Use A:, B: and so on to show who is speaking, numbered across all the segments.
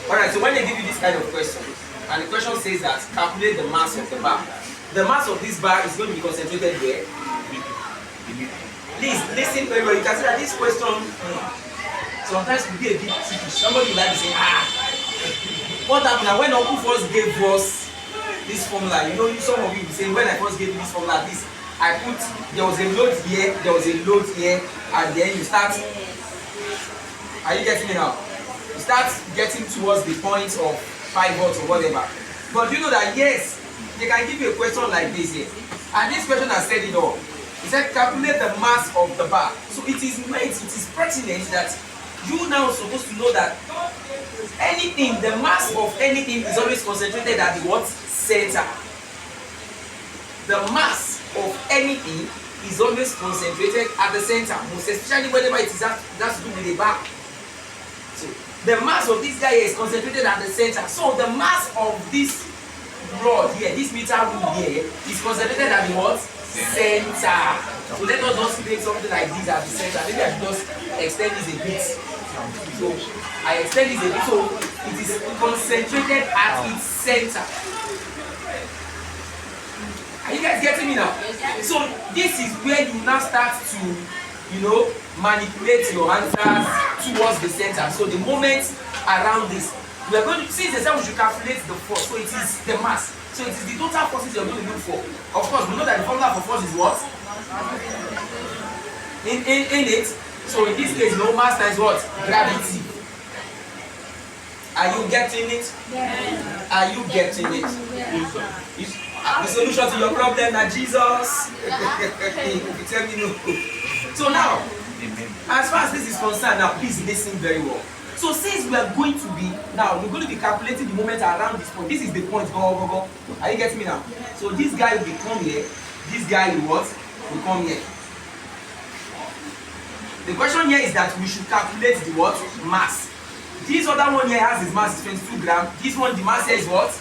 A: Alright, so when they give you this kind of question, and the question says that calculate the mass of the bar. The mass of this bar is going to be concentrated where? Please listen very well. You can see that this question sometimes could be a bit tricky. Somebody will like to say, what happened now when Uncle first gave us this formula? You know, some of you will say, when I first gave you this formula, this I put, there was a load here, there was a load here, and then you start. Are you getting me now? You start getting towards the point of pivot or whatever. But you know that yes, they can give you a question like this here. And this question has said it all. It said calculate the mass of the bar. So it is pertinent that you now supposed to know that anything, the mass of anything is always concentrated at the what? Center. The mass of anything is always concentrated at the center, most especially whenever it is that's to do with the bar. So the mass of this guy here is concentrated at the center. So the mass of this rod here, this meter rule here, is concentrated at the what? Center. So let us just make something like this at the center. Maybe I should just extend this a bit. So I extend this a bit. So it is concentrated at its center. Are you guys getting me now? So this is where you now start to, you know, manipulate your answers towards the center. So the moment around this, we are going to see the we should calculate the force. So it is the mass. So it is the total forces you are going to look for. Of course, we know that the formula for force is what? In it. So in this case, no mass times what? Gravity. Are you getting it? Yeah. Are you getting it? Yeah. The solution to your problem now, Jesus. You tell me no. So now, as far as this is concerned, now please listen very well. So since we are going to be we're going to be calculating the moment around this point. This is the point. Go. Are you getting me now? So this guy will come here. This guy will what? Will come here. The question here is that we should calculate the what? Mass. This other one here has his mass is 22 grams. This one, the mass here is what?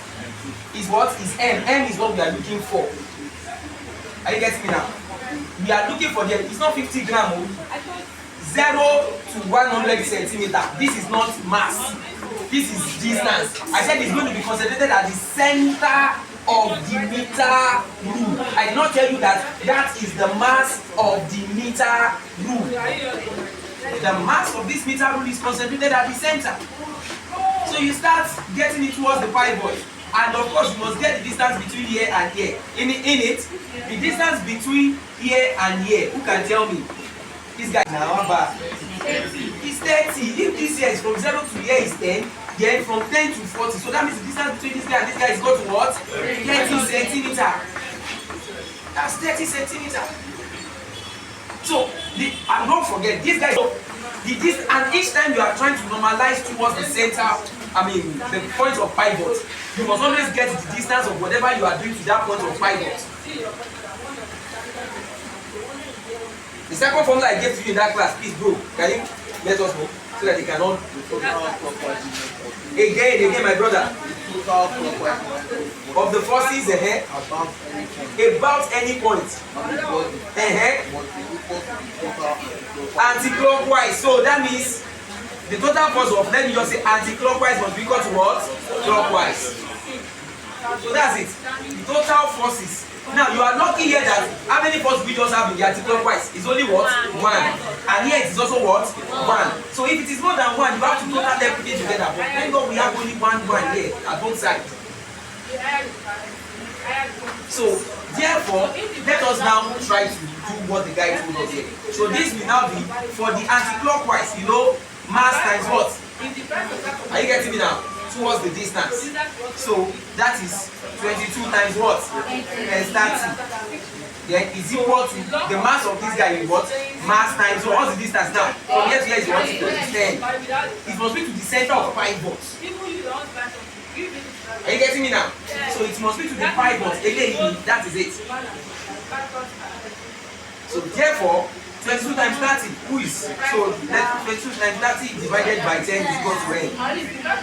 A: Is what? Is M. M is what we are looking for. Are you getting me now? We are looking for the, it's not 50 grams. 0 to 100 centimeter. This is not mass. This is distance. I said it's going to be concentrated at the center of the meter rule. I did not tell you that that is the mass of the meter rule. The mass of this meter rule is concentrated at the center. So you start getting it towards the pivot. And of course, you must get the distance between here and here. In it, the distance between here and here, who can tell me? This guy now, it's 30. If this here is from 0 to here is 10, then from 10 to 40. So that means the distance between this guy and this guy is got to what? 30 centimeter. That's 30 centimeter. So, and don't forget, this guy, and each time you are trying to normalize towards the center, the point of pivot, you must always get the distance of whatever you are doing to that point of pivot. The second formula I gave to you in that class, please bro, can you let us know so that they can all again my brother of the forces about any point anti-clockwise. So that means the total force of, let me just say, anti-clockwise must be equal to what? Clockwise. So that's it. The total forces. Now you are lucky here that how many forces we just have in the anti-clockwise? It's only what? 1. And here it is also what? 1. So if it is more than 1, you have to total everything together. But thank God we have only 1 here at both sides. So therefore, let us now try to do what the guy told us here. So this will now be for the anti-clockwise, you know, mass times what? Are you getting me now? Towards the distance. So that is 22 times what? And 30. Then is equal to the mass of this guy in what? Mass times what? What's the distance now? From here to here is what? 10. It must be to the center of pivot. Are you getting me now? So it must be to the pivot. Again, that is it. So therefore, 22 times 30, who is? So let 22 times 30 divided by 10 is equal to n.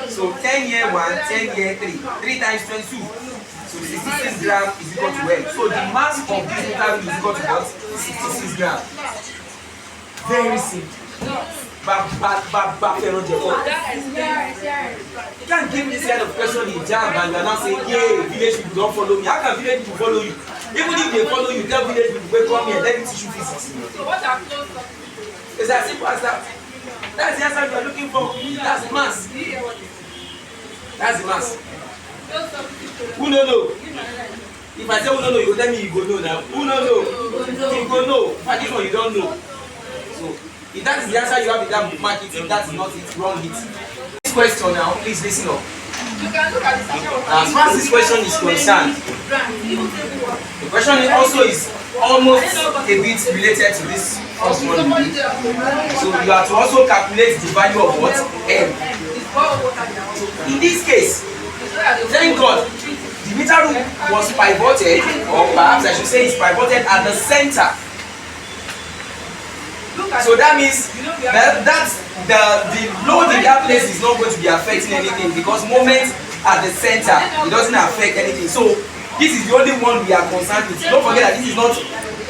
A: So 10 here 1, 10 here 3. 3 times 22. So 66 grams is equal to n. So the mass of this metal is equal to what? 66 grams. Very simple. Can give this kind of question in jam and you are now saying, yeah, village people don't follow me. How can village people follow you? Even if they follow you, tell village people, wait, come here, let me teach you physics.
B: So what are close topics?
A: It's as simple as that. That's the answer you are looking for. That's the mass. That's the mass. Who no know? If I say who no know, you go tell me you go know now. Who no know? You go know. But this one you don't know. So if that is the answer you have in that bookmark, if that is not it, wrong it. This question now, please listen up. As far as this question is concerned, the question also is almost a bit related to this first one. So you have to also calculate the value of what? M. In this case, thank God, the meter room was pivoted, or perhaps I should say it's pivoted at the center. So that means that the load in that place is not going to be affecting anything because moment at the center, it doesn't affect anything. So this is the only one we are concerned with. Don't forget that this is not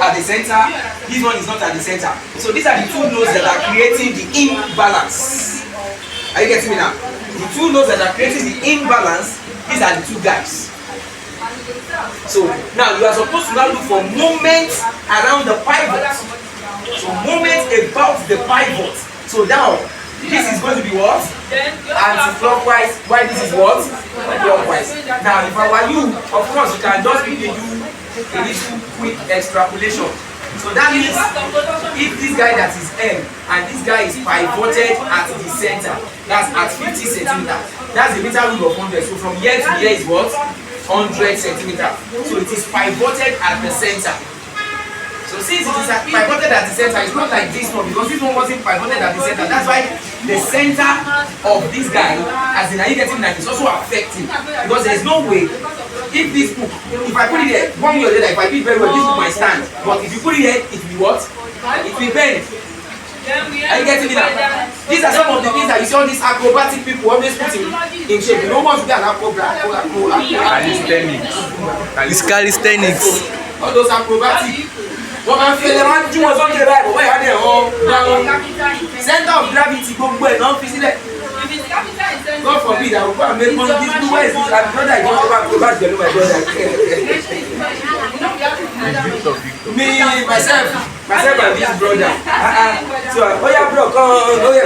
A: at the center, this one is not at the center. So these are the two nodes that are creating the imbalance. Are you getting me now? The two nodes that are creating the imbalance, these are the two guys. So now you are supposed to now look for moments around the pivot. So moment about the pivot. So now this is going to be what? Anti-clockwise. Why this is what? Clockwise. Now if I were you, of course you can just quickly do a little quick extrapolation. So that means if this guy that is M and this guy is pivoted at the center, that's at 50 centimeters. That's the meter rule of 100. So from here to here is what? 100 centimeters. So it is pivoted at the center. So since it is pivoted at the center, it's not like this one because this one wasn't pivoted at the center. That's why the center of this guy, as in are you getting that, is also affecting because there is no way. If this book, if I put it here, 1 way or the other, if I do it very well, this book might stand. But if you put it here, it will be what? It will bend. Are you getting me now? These are some of the things that you see all these acrobatic people always put in shape. You don't want to be an acrobat.
C: Calisthenics. It's calisthenics.
A: All those acrobatic. Wọ́n máa ń fi ẹlẹ́wọ̀n á jú wọn sókè báyìí bọ̀ báyìí á dẹ̀ ọ́ dáhùn. Center of gravity gbogbo ẹ̀ náà fi sílẹ̀. God forbid I will go and make one this new way is this and brother I just go and go back to my brother. Me myself and this brother. So oya bro come oya.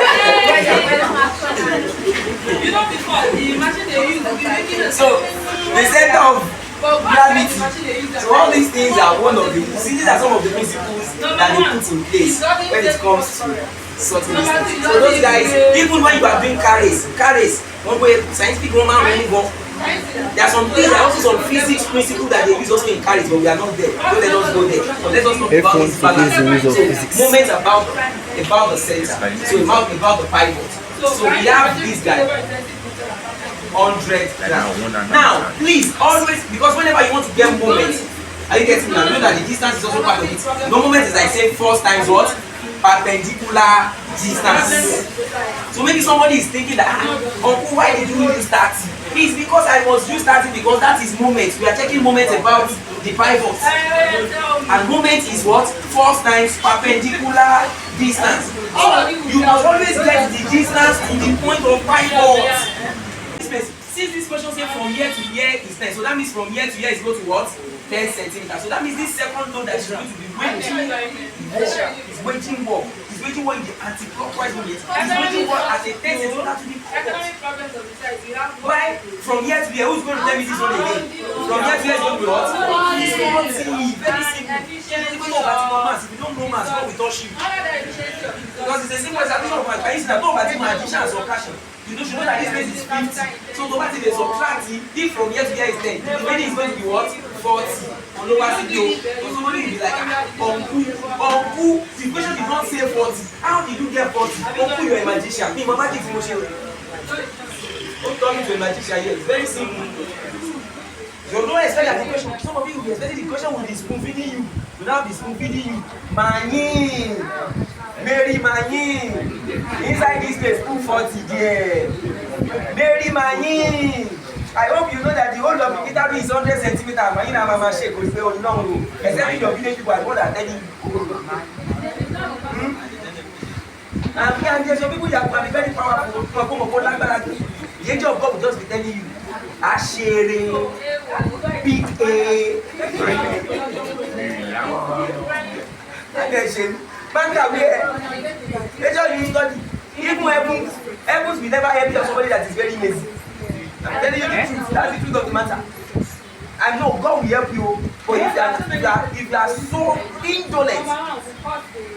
A: So the center of gravity. So all these things are one of the, see, these are some of the principles that they put in place when it comes to certain things. So those guys, even when you are doing carries, one way scientific Roman running one. There are some things, there are also some physics principles that they use also in carries, but we are not there. Don't let us go there. But let us talk about this balance. So moment about the center. So about the pivot. So we have this guy. 100 grams. Now, please always, because whenever you want to get moment, are you getting me? Know that the distance is also part of it. No moment is like say force times what? Perpendicular distance. So maybe somebody is thinking that, Uncle, why did you use 30? It's because I must use 30 because that is moment. We are checking moment about the pivot. And moment is what? Force times perpendicular distance. So you must always get the distance to the point of pivot. Since this question says from here to here is 10, so that means from here to here is going to what? 10 centimeters. So that means this second node that is going to be waging war. It's waging war in the anti-clockwise movement. It's waging war at a 10 centimeter to the pivot. Why? From here to here, who's going to tell me this one again? From here to here is going to be what? It's very simple. If you don't know maths, God will touch you. Because it's a simple example of mathematics. No mathematician or passion. You know that this place is 50. So automatically they subtract it. If from here to here is 10, the remaining is going to be what? 40. On over CPO. So somebody will be like, Uncle, the question did not say 40. How did you get 40? Uncle, you're a magician. Me, my magic emotion. Don't turn into a magician here. It's very simple. You don't expect that the question. Some of you will be expecting the question will be spoon feeding you. Will now be spoon feeding you. Mani. Mary Mani, inside this place, 240 there. Mary Mani, I hope you know that the whole of the guitar is 100 centimeters. Mani na mama shake will say, oh no, except your village people, I know that telling you. And there's some people that are very powerful. The angel of God will just be telling you, Ashere, big A. Man, we study. Even heavens will never help you somebody that is very lazy. I'm telling you the truth. That's the truth of the matter. I know God will help you, but if you are so indolent,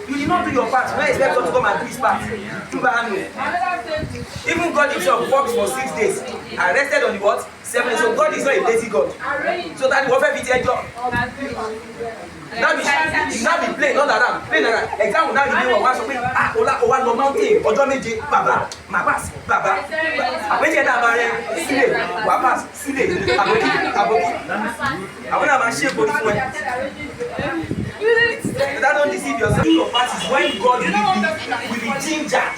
A: you did not do your part. When you expect God to come and do his part, even God himself works for 6 days and rested on the what? 7 days. So God is not a lazy God. So that the warfare fit your job. Now be plain, not around. Plain around. Example now the name of one something. Owa no mountain. Ojo meje baba. Mabas baba. Abeje na bare. Sile. Wabas. Sile. Aboki. I wanna man share body for that don't deceive yourself. Your part is when God will be gingered.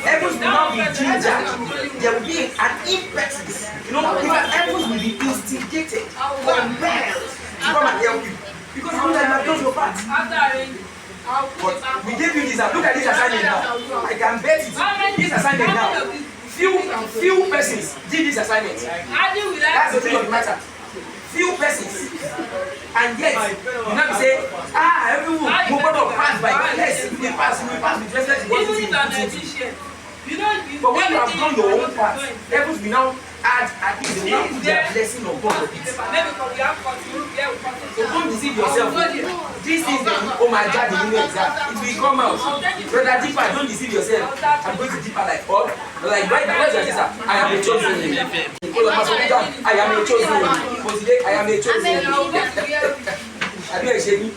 A: Heavens will not be gingered. There will be an impetus. You know, heavens will be instigated, compelled to come and help you. Because you know that you have done your part. But we gave you this. Look at this assignment now. I can bet it. This assignment now. Few persons did this assignment. That's the truth of the matter. Few persons. And yet, you now say, everyone who got to pass by. Yes, we pass with respect to what you do. But when you have done your own part, heavens will now add at least they will now put their blessing on God of it. So don't deceive yourself. This is the my God, the new exam. It will come out. Brother Deeper, don't deceive yourself. I'm going to Deeper like God. Like why your sister? I am a chosen one. I am a chosen one. But today I am a chosen one. Have you explained?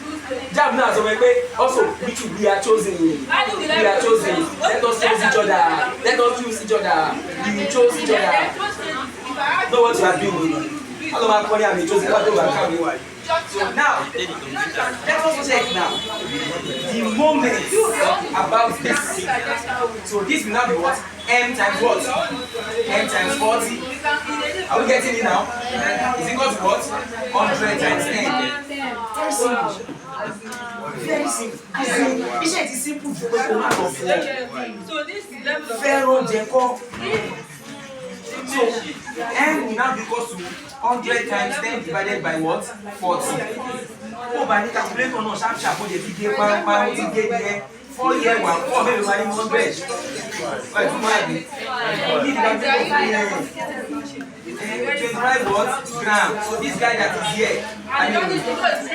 A: Jab now so also we are chosen. We are chosen. Let us choose each other. Let us choose each other. You chose each other. Know what you are doing. I don't want to call you a chosen. What do you are? So now, let us check now the moment about this. So this will now be what? M times what? M times 40. Are we getting it now? Is equal to what? 100 times 10. Very simple. Very simple. It is simple to go to
B: So this level
A: Pharaoh Jacob. So M will now be equal to 100 times 10 divided by what? 40. Oh, by the calculator, no, sharp, what they did here, 4 years, 4 maybe 100. Wait, 25 what? Gram. So this guy that is here, I mean,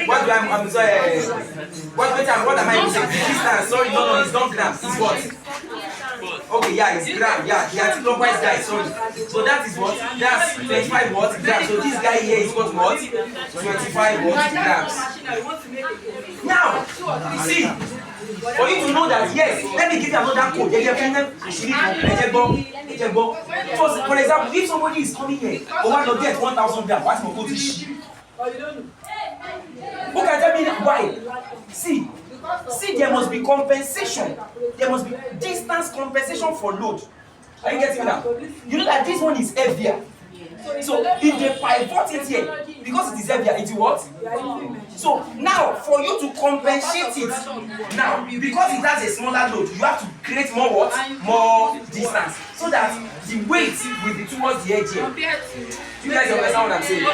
A: I'm sorry, what am I using? Distance, sorry, no, it's not gram, it's what? Okay, yeah, it's gram, yeah, the anti-clockwise guy, sorry. So that is what? That's 25 what? Grams. So this guy here is what? 25 what? Grams. Now, see, for you to know that, yes, let me give you another code. For example, if somebody is coming here, want to get 1,000 grams, what's my code? Who can tell me why? See, there must be compensation. There must be distance compensation for load. Are you getting me now? You know that this one is heavier. So if they pivot it here, because it is heavier, it will what? So now, for you to compensate it, now, because it has a smaller load, you have to create more what? More distance. So that the weight will be towards the edge here. You guys understand what I'm saying?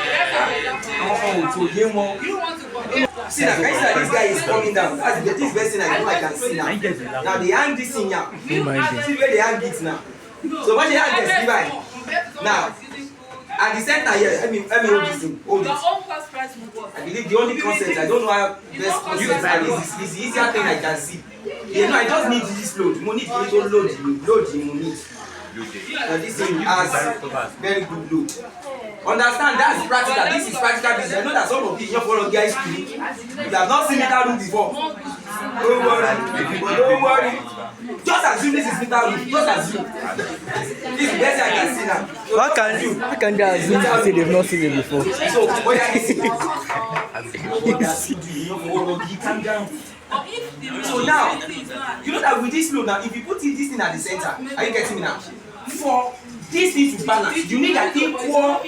A: See now, can you see that this guy is coming down? That's this best thing I know I can see now. Now they hang this thing here. See where they hang it now. So what they hang this divide. Now, at the center here, let me hold this thing. Hold it. I believe the only concept, I don't know how best concept is the easier thing I can see. You know, I just need this load. You need to load you need. And this thing has very good load. Understand, that's practical. This is practical business. I know that some of you follow guys to you have not seen meter room before. Don't worry. Just assume this is meter room. Just assume. This is the best I can see now. So
C: How can they assume to say they've not seen it before?
A: So what I see, calm down. So now, you know that with this load now, if you put this thing at the center, are you getting me now? For this thing to balance, you need an equal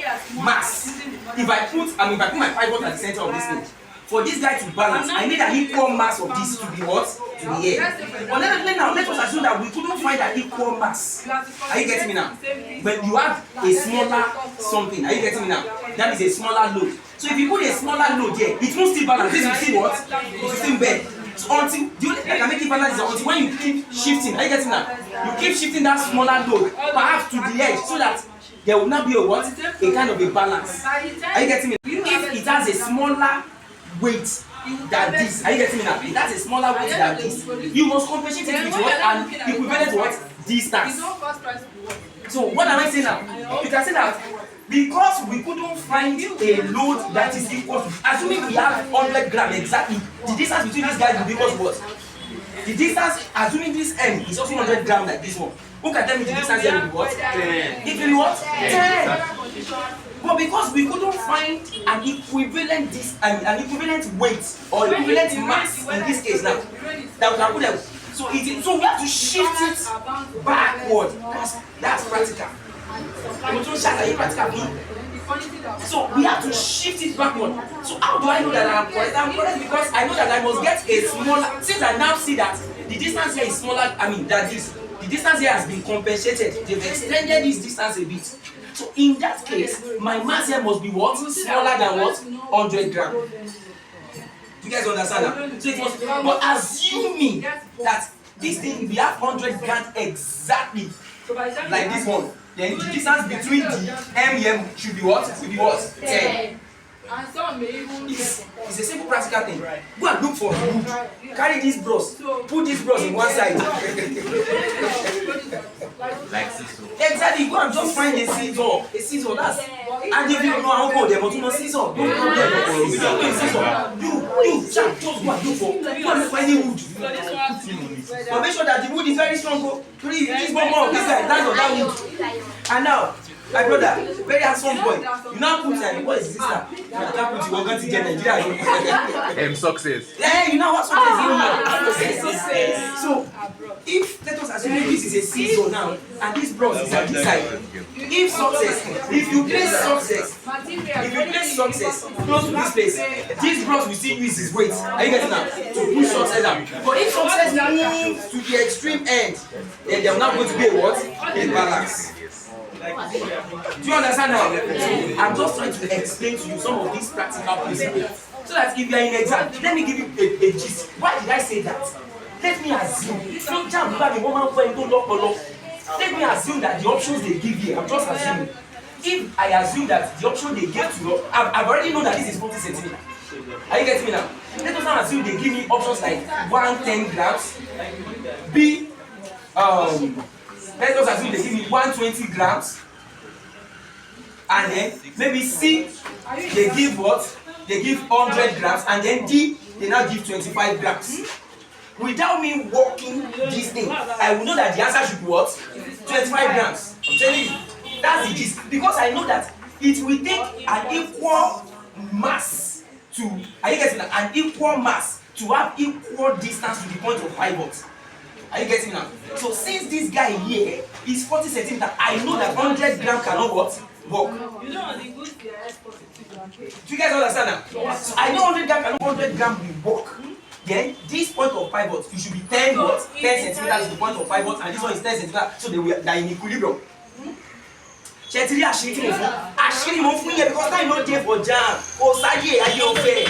A: mass. If I put my pivot at the center of this thing, For this guy to balance, I need an equal mass of this to be what? To be here. But now, let us assume that we couldn't find an equal mass. Are you getting me now? But you have a smaller something. Are you getting me now? That is a smaller load. So if you put a smaller load here, it won't still balance. This will still what? It will still bend. So until the only thing that can make it balance is until when you keep shifting. Are you getting now? You keep shifting that smaller load perhaps to the edge so that there will not be a what? A kind of a balance. Are you getting me? If it has a smaller weight than this, are you getting me now? It has a smaller weight than this. You must compensate it with what? And equivalent to what? Distance. So what am I saying now? You can say that because we couldn't find a load that is equal to, assuming we have 100 grams exactly, the distance between these guys will be equal to what? The distance, assuming this M is also 100 grams like this one. Who can tell me the distance here will be what? 10. It will be what? 10. But because we couldn't find an equivalent an equivalent weight or equivalent mass in this case now, that we can put them. So we have to shift it backward. That's practical. So we have to shift it backward. So how do I know that I'm correct? I'm correct because I know that I must get a smaller. Since I now see that the distance here is smaller, the distance here has been compensated. They've extended this distance a bit. So in that case, my mass here must be what? Smaller than what? 100 grams. You guys understand that? So it must, but assuming that this thing we have 100 grams exactly, like this one, then the distance between the M here should be what? Should be what? 10. It's a simple practical thing. Go and look for wood. Carry this bros. Put this bros in one side.
D: Like scissors.
A: Exactly. Go and just find a scissor. A scissor. That's. And if you don't know how to go there, but you know scissor. Don't go there. If you don't know scissor, you just go and look for. Go and look for any wood. But make sure that the wood is very strong. Go. Please, this one more. This guy, that's on that wood. And now. My brother, very handsome boy. You now put what is this now? You can't put your gun to get Nigeria.
D: Success.
A: Yeah, you know what success is. So, if let us assume this is a scissor now, and this bros is at this side. If success, if you place success close to this place, this bros will still use his weight. Are you getting now? To push success out. But if success moves to the extreme end, then they are not going to be a what? A balance. Do you understand now? So I'm just trying to explain to you some of these practical principles. So that if you are in exam, let me give you a gist. Why did I say that? Let me assume. Sometimes you have a woman friend don't lock or lock. Let me assume that the options they give here, I'm just assuming. If I assume that the option they give to you, I've already known that this is 40 centimeters. Are you getting me now? Let us now assume they give me options like 110 grams, B, let us assume they give me 120 grams, and then maybe C, they give what? They give 100 grams, and then D, they now give 25 grams. Without me working this thing, I will know that the answer should be what? 25 grams. I'm telling you, that's the gist. Because I know that it will take an equal mass to, are you getting an equal mass to have equal distance to the point of pivot. Are you getting now? So since this guy here is 40 centimeters, I know that 100 grams cannot what? Work.
B: You know, on the goods, they are exported.
A: Do you guys understand now? So I know 100 grams cannot 100 grams will work. Then this point of pivot, it should be 10 what? 10 centimeters is the point of pivot, and this one is 10 centimeters, so they are in equilibrium. Chetiri ashiri mo fun here because I know dey for jam. O saye aye o fe.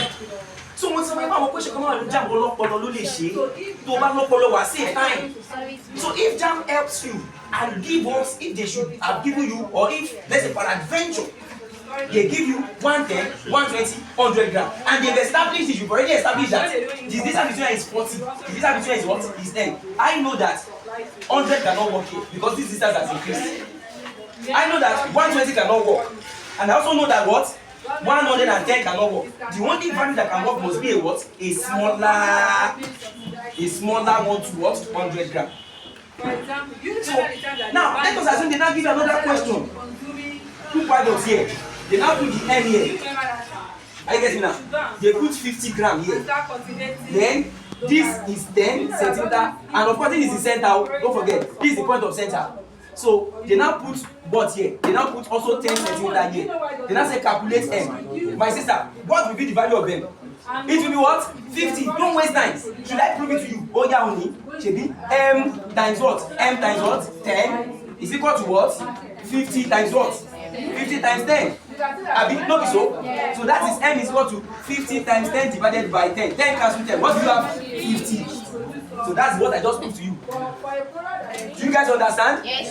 A: So mo ti sọ pé àwọn question kan wà ní jam ọlọ́pọlọ ló lè ṣe. Tó bá lọ́pọlọ wá save time. So if jam helps you and give us, if they should have given you, or if let's say for adventure, they give you 110, 120, 100 grams, and they've established it. You've already established that the distance between is 40. The distance between is what? Is 10. I know that 100 cannot work here because this distance has increased. I know that 120 cannot work, and I also know that what? 110 cannot work. The only value that can work must be a what? A smaller one to what? 100 grams. So now let us assume they now give you another question. Two pivots here. They now put the N here. Are you getting now? They put 50 grams here. Then this is 10 centimeters, and of course this is the center. Don't forget, this is the point of center. So they now put what here? They now put also 10 centimeters here. They now say calculate M. My sister, what will be the value of M? It will be what? 50. Don't waste time. Should I prove it to you? Oh yeah, only. Should be m times what? M times what? 10 is equal to what? 50 times what? 50 times 10. Abi, no be so? So that is m is equal to 50 times 10 divided by 10. 10 cancel 10. What do you have? 50. So that's what I just proved to you. Do you guys understand?
B: Yes.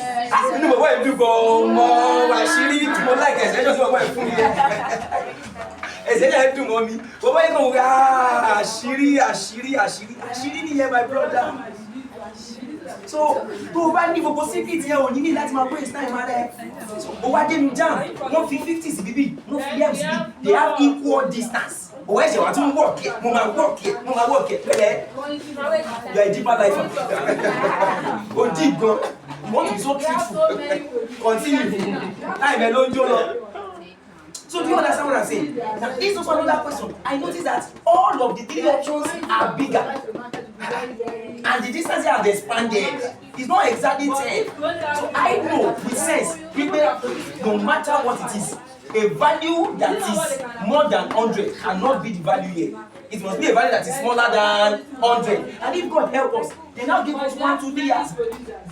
A: You know what you go more. I really people like it. I just want to put it. Ẹsẹ̀ yẹn dùn mọ́ mi. Bọ́bá yẹn kàn wọ́n àṣírí ni yẹn my brother. So tó o bá ní gbogbo secret yẹn ò ní ní láti máa waste time rẹ. O wá dé mi jam, wọ́n fi 50 sí bíbí, wọ́n fi m sí bíbí. They have equal distance. Òwò ẹ̀ṣẹ̀ wà tún work here, mo máa work here pẹ̀lẹ́. You are a deeper life. O deep gan. You want to be so truthful. Continue. Time ẹ ló ń jó lọ. So do you understand what I'm saying? Now this is also another question. I noticed that all of the 3 options are bigger. And the distance here has expanded. It's not exactly 10. So I know with sense, people, no matter what it is, a value that is more than 100 cannot be the value here. It must be a value that is smaller than 100. And if God help us, they now give us 1, 2, 3 years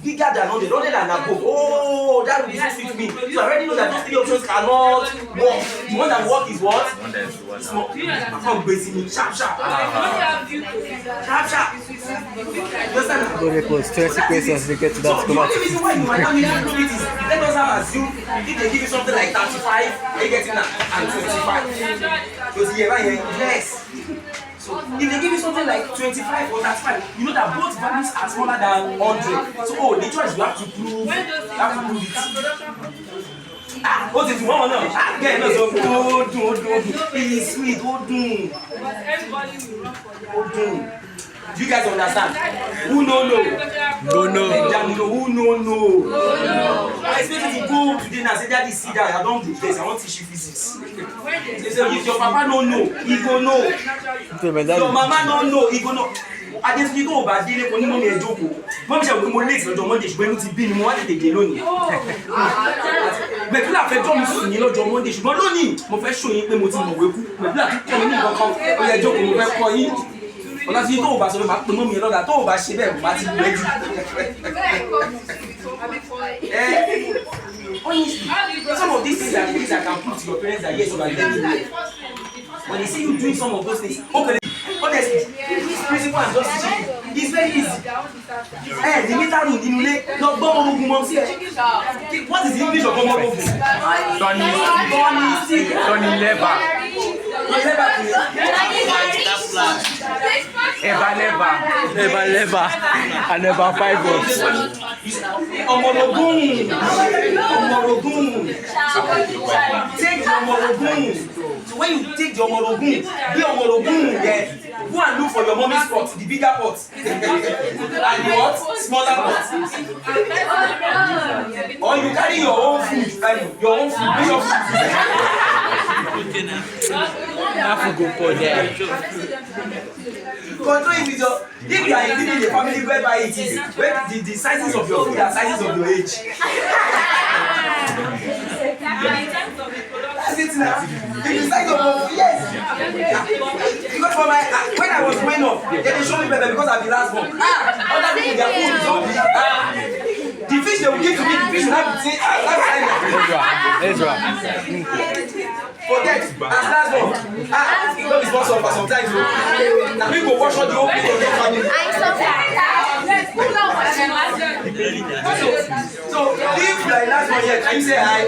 A: bigger than 100, 100 and above. Oh, that will be so sweet to me. So I already know that these 3 options cannot work. The one that work is what? Small. Come basically sharp. Sharp. You understand?
C: Go records 20 questions to get to that.
A: So the only reason why you might not need to prove it is, let us have assume if they give you something like 35, they get in and 25. Because yes. So if they give you something like 25 or 35, you know that both values are smaller than 100. So the choice you have to prove it. What is one now? Again, no, so it's sweet, Do you guys understand? Who no?
C: Don't know.
A: Who no? I expect you to go today and say, Daddy, sit down. I don't do this. I want to teach you physics. They say, if your papa don't know, he go know. Your mama don't know, he go know. Adéṣe tó o bá délé kò ní mọ́mí ẹ jókòó. Mọ́mí ṣe wò pé mo late lọ́jọ́ Monday ṣùgbọ́n inú ti bí mi mo wá tètè dé lónìí. Mẹ̀kúlà fẹ́ jọ́ mi sùn ní lọ́jọ́ Monday ṣùgbọ́n lónìí mo fẹ́ ṣòyìn pé mo ti mọ̀wé kú. Mẹ̀kúlà tún kọ́ mi ní nǹkan kan ó yẹ jókòó mo fẹ́ kọ́ yín. Ọlọ́tí tó o bá sọ pé máa pe mọ́mí ẹ lọ́dà tó o bá ṣe bẹ́ẹ̀ mo bá ti gbẹ́ jù. Some of these things are things I can put to your parents that yes you are learning. When they see you doing some of those things, okay. Honestly, this principle I'm just teaching you is very easy. The meter room in Ule, no bomb mom see. What is the English of bomb? Donny lever.
C: Eva lever. And Eva 5 words.
A: Omorogun. Take the omorogun. So when you take the omorogun, the omorogun there. Go and look for your mommy's pot, the bigger pot. And the what? Smaller pot. Or you carry your own food. Control it with your. If you are living in a family whereby it is where the sizes of your food are sizes of your age. That's it now. The size of your yes. Because for my when I was growing up, they showed me better because I'm the last one. Other people their food is so big. The fish they will give to me, the fish will have to say
C: Ezra.
A: Forget, as last one. Don't be sponsored for sometimes. Now we go wash out the whole people of the family. So if you are last one here, can you say hi?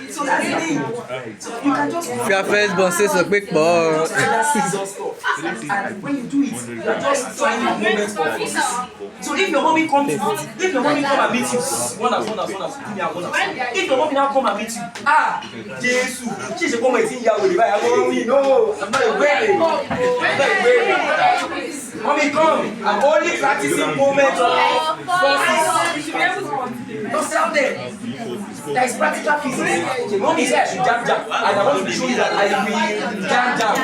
A: So that's the thing. So you can just.
C: Your first born says a quick ball.
A: And when you do it, you are just trying moments for us. So if your mommy come and meet you, one as. If your mommy now come and meet you, Jesus, she's a woman in Yahweh. No, I'm not a baby. Mommy come, I'm only practicing moments of forces. Don't out there. There is practical physics. The mommy said I should jump, and I want to show you that I will jump.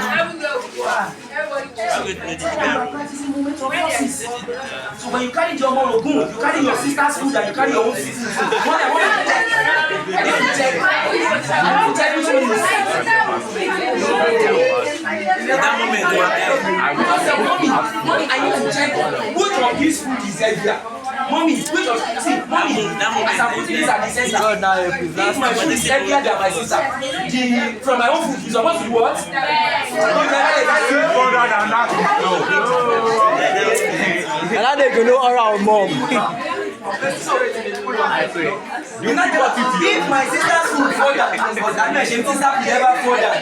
A: So when you carry your mom ogun, you carry your sister's food and you carry your own food. Mommy, I need to check which of these food is heavier. Mommy, which of mommy, as I'm putting this at the center, if my food is heavier than my sister, from my own food, you're supposed to do what?
C: And now they go know around mom.
A: You know what? If my sister's food fall down, but I know my sister will never fall down.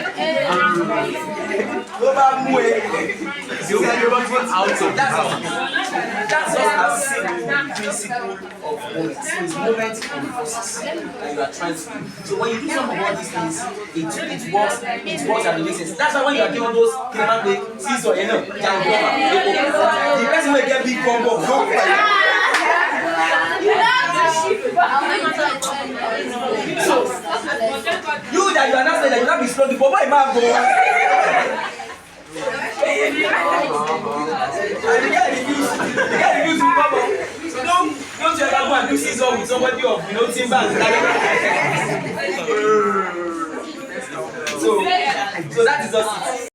A: That's just a simple principle of moment. So it's moment of process that you are trying to do. So when you do some of all these things, it works and it makes sense. That's why when you are doing all those see so the person will get big combo. So you that you are not saying that you not be strong, but why man go? The guy refuse to come up. So don't you ever go and do season with somebody of timber and so that is just it.